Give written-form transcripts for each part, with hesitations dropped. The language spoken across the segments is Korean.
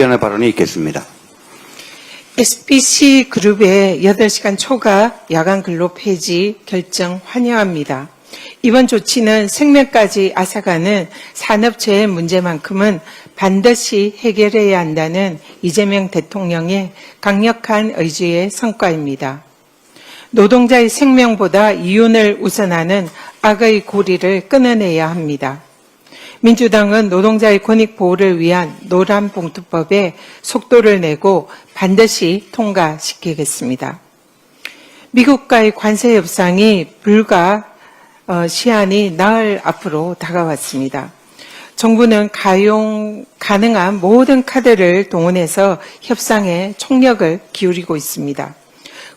의원의 발언이 있겠습니다. SBC그룹의 8시간 초과 야간 근로 폐지 결정 환영합니다. 이번 조치는 생명까지 앗아가는 산업재해 문제만큼은 반드시 해결해야 한다는 이재명 대통령의 강력한 의지의 성과입니다. 노동자의 생명보다 이윤을 우선하는 악의 고리를 끊어내야 합니다. 민주당은 노동자의 권익 보호를 위한 노란봉투법에 속도를 내고 반드시 통과시키겠습니다. 미국과의 관세 협상이 불과 시한이 나흘 앞으로 다가왔습니다. 정부는 가용 가능한 모든 카드를 동원해서 협상에 총력을 기울이고 있습니다.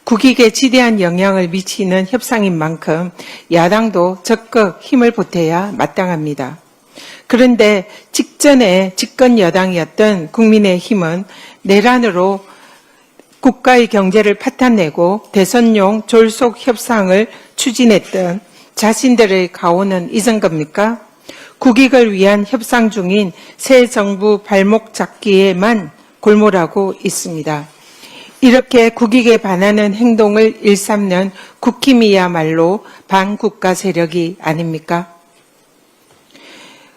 국익에 지대한 영향을 미치는 협상인 만큼 야당도 적극 힘을 보태야 마땅합니다. 그런데 직전에 집권 여당이었던 국민의힘은 내란으로 국가의 경제를 파탄내고 대선용 졸속 협상을 추진했던 자신들의 가오는 잊은 겁니까? 국익을 위한 협상 중인 새 정부 발목 잡기에만 골몰하고 있습니다. 이렇게 국익에 반하는 행동을 일삼는 국힘이야말로 반국가 세력이 아닙니까?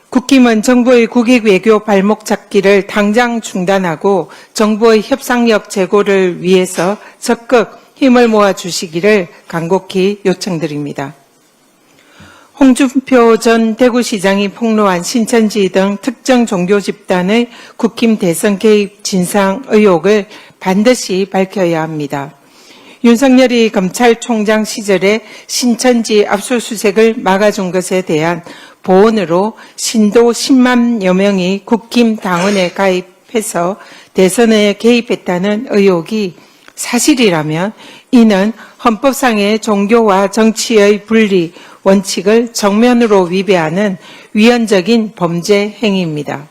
국힘은 정부의 국익 외교 발목 잡기를 당장 중단하고 정부의 협상력 제고를 위해서 적극 힘을 모아 주시기를 간곡히 요청드립니다. 홍준표 전 대구시장이 폭로한 신천지 등 특정 종교 집단의 국힘 대선 개입 진상 의혹을 반드시 밝혀야 합니다. 윤석열이 검찰총장 시절에 신천지 압수수색을 막아준 것에 대한 보온으로 신도 10만여 명이 국힘 당원에 가입해서 대선에 개입했다는 의혹이 사실이라면 이는 헌법상의 종교와 정치의 분리 원칙을 정면으로 위배하는 위헌적인 범죄 행위입니다.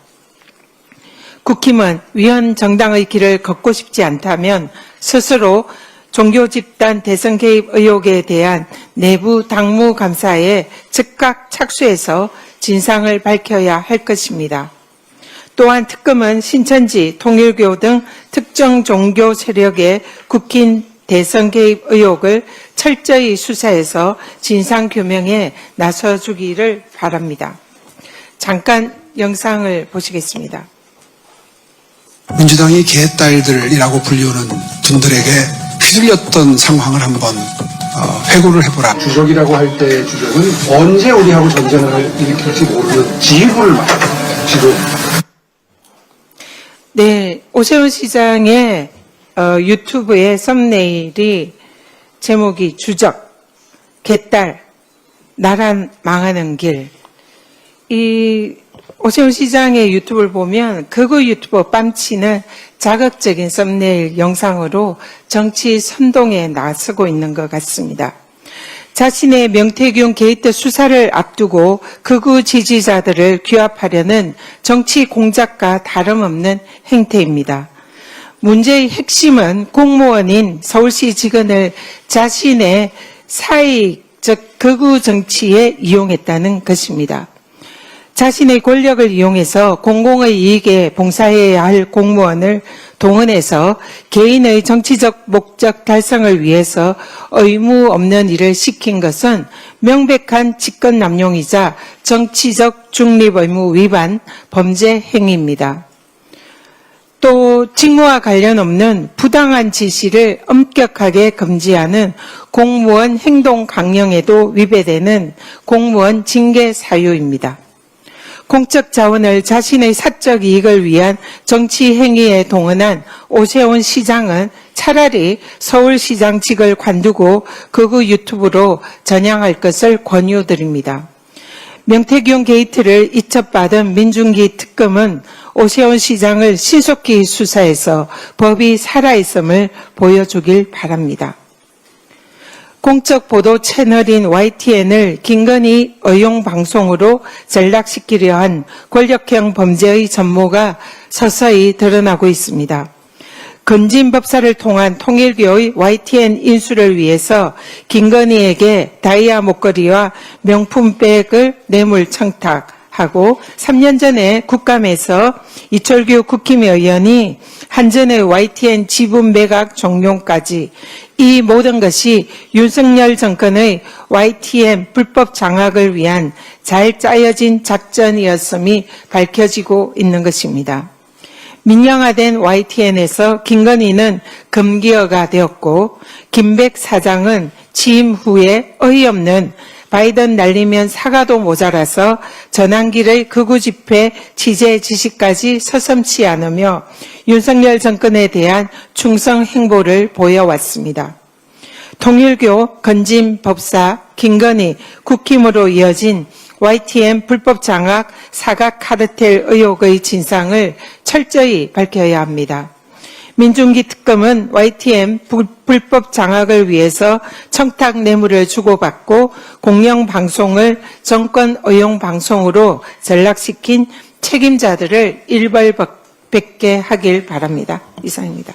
국힘은 위헌 정당의 길을 걷고 싶지 않다면 스스로 종교 집단 대선 개입 의혹에 대한 내부 당무감사에 즉각 착수해서 진상을 밝혀야 할 것입니다. 또한 특검은 신천지, 통일교 등 특정 종교 세력의 국힘 대선 개입 의혹을 철저히 수사해서 진상규명에 나서주기를 바랍니다. 잠깐 영상을 보시겠습니다. 민주당이 개딸들이라고 불리우는 분들에게 휘둘렸던 상황을 한번 회고를 해보라. 주적이라고 할 때의 주적은 언제 우리하고 전쟁을 일으킬지 모르는 지휘부를 말합니다. 지도. 네, 오세훈 시장의 유튜브의 썸네일이 제목이 주적, 개딸, 나라 망하는 길. 이 오세훈 시장의 유튜브를 보면 극우 유튜버 뺨치는 자극적인 썸네일 영상으로 정치 선동에 나서고 있는 것 같습니다. 자신의 명태균 게이트 수사를 앞두고 극우 지지자들을 규합하려는 정치 공작과 다름없는 행태입니다. 문제의 핵심은 공무원인 서울시 직원을 자신의 사익, 즉 극우 정치에 이용했다는 것입니다. 자신의 권력을 이용해서 공공의 이익에 봉사해야 할 공무원을 동원해서 개인의 정치적 목적 달성을 위해서 의무 없는 일을 시킨 것은 명백한 직권 남용이자 정치적 중립 의무 위반 범죄 행위입니다. 또 직무와 관련 없는 부당한 지시를 엄격하게 금지하는 공무원 행동 강령에도 위배되는 공무원 징계 사유입니다. 공적 자원을 자신의 사적 이익을 위한 정치 행위에 동원한 오세훈 시장은 차라리 서울시장직을 관두고 극우 유튜브로 전향할 것을 권유드립니다. 명태균 게이트를 이첩받은 민중기 특검은 오세훈 시장을 신속히 수사해서 법이 살아있음을 보여주길 바랍니다. 공적 보도 채널인 YTN을 김건희 의용 방송으로 전락시키려 한 권력형 범죄의 전모가 서서히 드러나고 있습니다. 건진 법사를 통한 통일교의 YTN 인수를 위해서 김건희에게 다이아 목걸이와 명품백을 뇌물 청탁, 하고 3년 전에 국감에서 이철규 국힘 의원이 한전의 YTN 지분 매각 종료까지 이 모든 것이 윤석열 정권의 YTN 불법 장악을 위한 잘 짜여진 작전이었음이 밝혀지고 있는 것입니다. 민영화된 YTN에서 김건희는 금기어가 되었고 김백 사장은 취임 후에 어이없는 바이든 날리면 사과도 모자라서 전환기를 극우 집회 취재 지시까지 서슴지 않으며 윤석열 정권에 대한 충성 행보를 보여왔습니다. 통일교, 건진 법사, 김건희, 국힘으로 이어진 YTN 불법 장악 사각 카르텔 의혹의 진상을 철저히 밝혀야 합니다. 민중기 특검은 YTN 불법 장악을 위해서 청탁 뇌물을 주고받고 공영방송을 정권 의용방송으로 전락시킨 책임자들을 일벌백계 하길 바랍니다. 이상입니다.